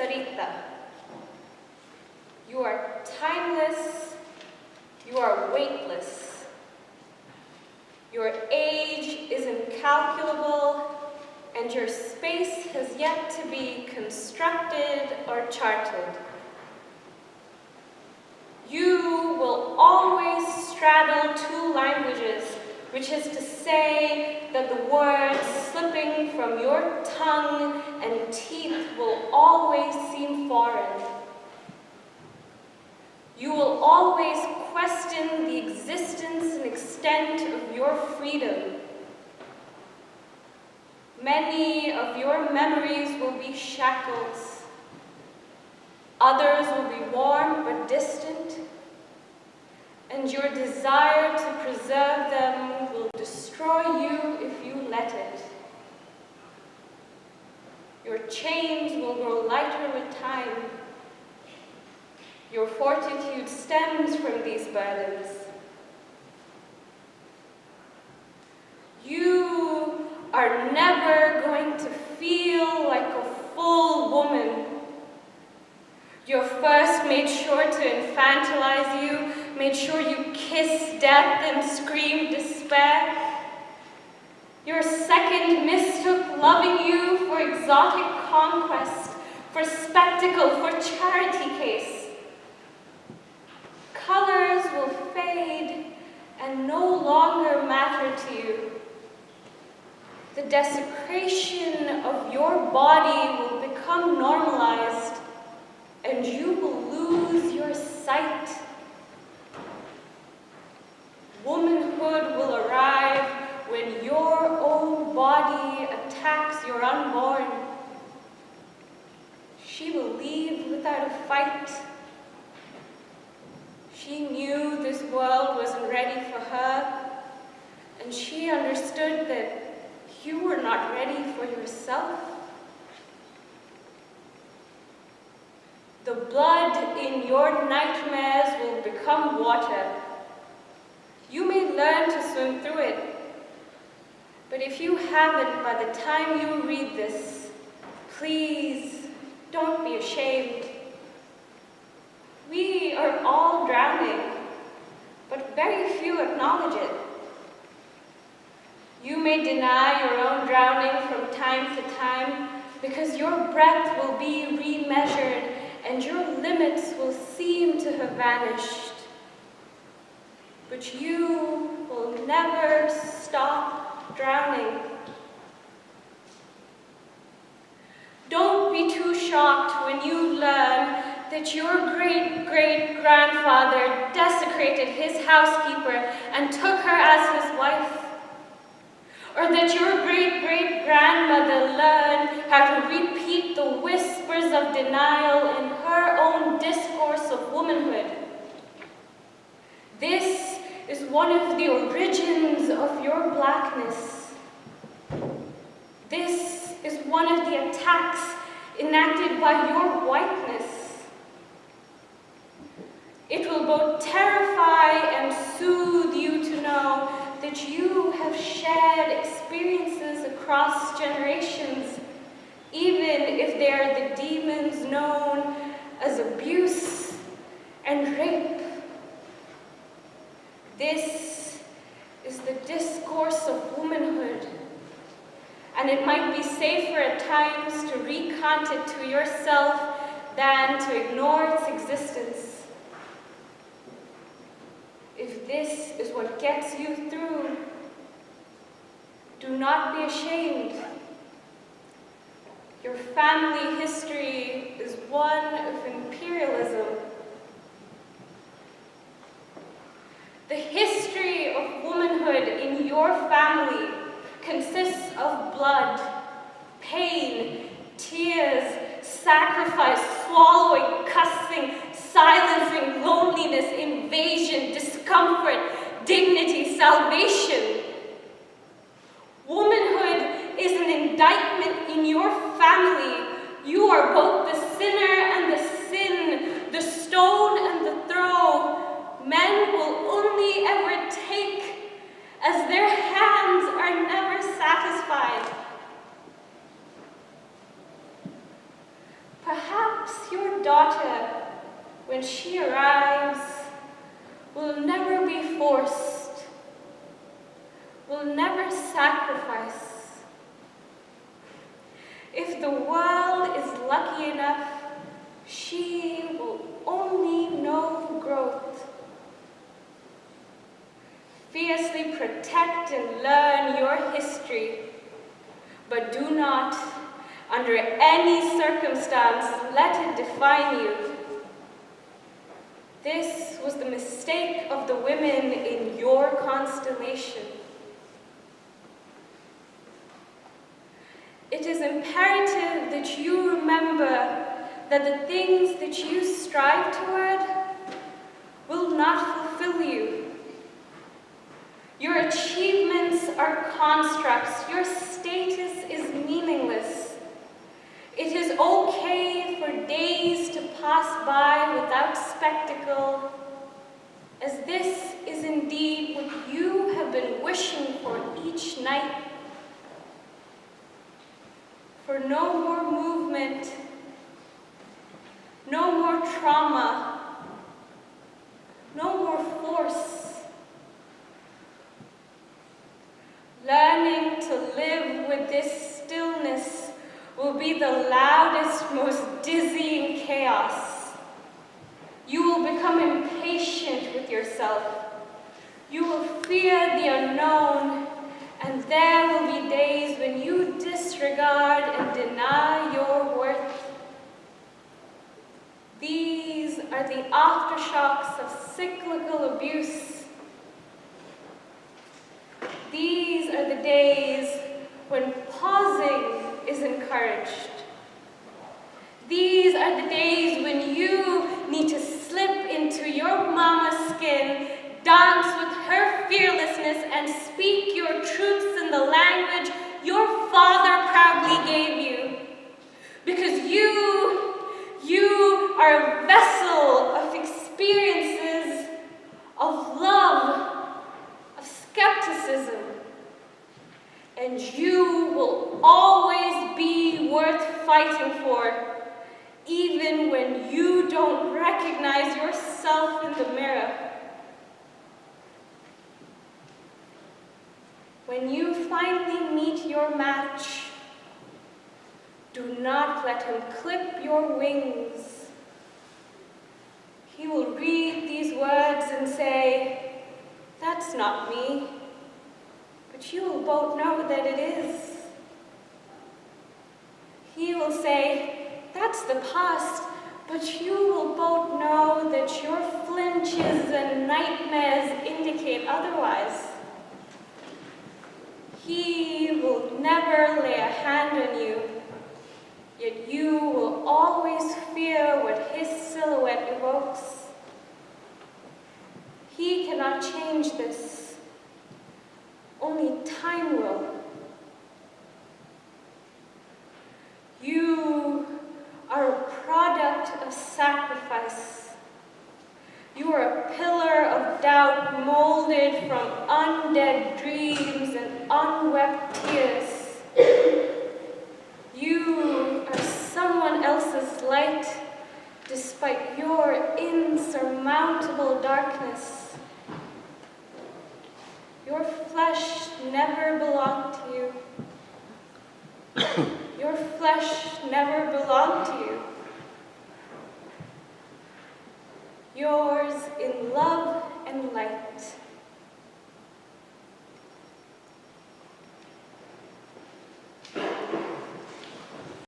Sarita. You are timeless, you are weightless. Your age is incalculable, and your space has yet to be constructed or charted. You will always straddle two languages, which is to say that the words slipping from your tongue and teeth will always seem foreign. You will always question the existence and extent of your freedom. Many of your memories will be shackles. Others will be warm but distant. And your desire to preserve them will destroy you if you let it. Your chains will grow lighter with time. Your fortitude stems from these burdens. You are never going to feel like a full woman. Your first made sure to infantilize you, made sure you kissed death and screamed despair. Your second mistook loving you for exotic conquest, for spectacle, for charity case. Colors will fade and no longer matter to you. The desecration of your body will become normalized, and you will lose your sight. Womanhood will arrive when your own body attacks your unborn. She will leave without a fight. She knew this world wasn't ready for her, and she understood that you were not ready for yourself. The blood in your nightmares will become water. You may learn to swim through it, but if you haven't by the time you read this, please don't be ashamed. We are all drowning, but very few acknowledge it. You may deny your own drowning from time to time because your breath will be remeasured and your limits will seem to have vanished. But you will never stop drowning. Don't be too shocked when you learn that your great-great-grandfather desecrated his housekeeper and took her as his wife. Or that your great-great-grandmother learned how to repeat the whispers of denial in her own discourse of womanhood. This is one of the origins of your blackness. This is one of the attacks enacted by your whiteness. It will both terrify and soothe you to know that you have shared experiences across generations, even if they are the demons known as abuse and rape. This is the discourse of womanhood, and it might be safer at times to recount it to yourself than to ignore its existence. If this is what gets you through, do not be ashamed. Your family history is one of imperialism. The history of womanhood in your family consists of blood, pain, tears, sacrifice, swallowing, cussing, silencing, loneliness, invasion, discomfort, dignity, salvation. Womanhood is an indictment in your family. You are both the sinner and the sin, the stone and the throw. Men will only ever take as their hands are never satisfied. Perhaps when she arrives, will never be forced, will never sacrifice. If the world is lucky enough, she will only know growth. Fiercely protect and learn your history, but do not, under any circumstance, let it define you. This was the mistake of the women in your constellation. It is imperative that you remember that the things that you strive toward will not fulfill you. Your achievements are constructs. Your status is meaningless. It is okay for days to pass by without spectacle, as this is indeed what you have been wishing for each night. For no more movement, no more trauma, no more force. Learning to live with this stillness will be the loudest, most dizzying chaos. You will become impatient with yourself. You will fear the unknown, and there will be days when you disregard and deny your worth. These are the aftershocks of cyclical abuse. These are the days when pausing is encouraged. These are the days when you need to slip into your mama's skin, dance with her fearlessness, and speak your truths in the language your father proudly gave you. Because you are a vessel of experiences, of love, of skepticism, and you will always be worth fighting for, even when you don't recognize yourself in the mirror. When you finally meet your match, do not let him clip your wings. He will read these words and say, "That's not me." But you will both know that it is. He will say, "That's the past," but you will both know that your flinches and nightmares indicate otherwise. He will never lay a hand on you, yet you will always fear what his silhouette evokes. He cannot change this. Only time will. You are a product of sacrifice. You are a pillar of doubt molded from undead dreams and unwept tears. You are someone else's light despite your insurmountable darkness. Your flesh never belonged to you. Your flesh never belonged to you. Yours in love and light.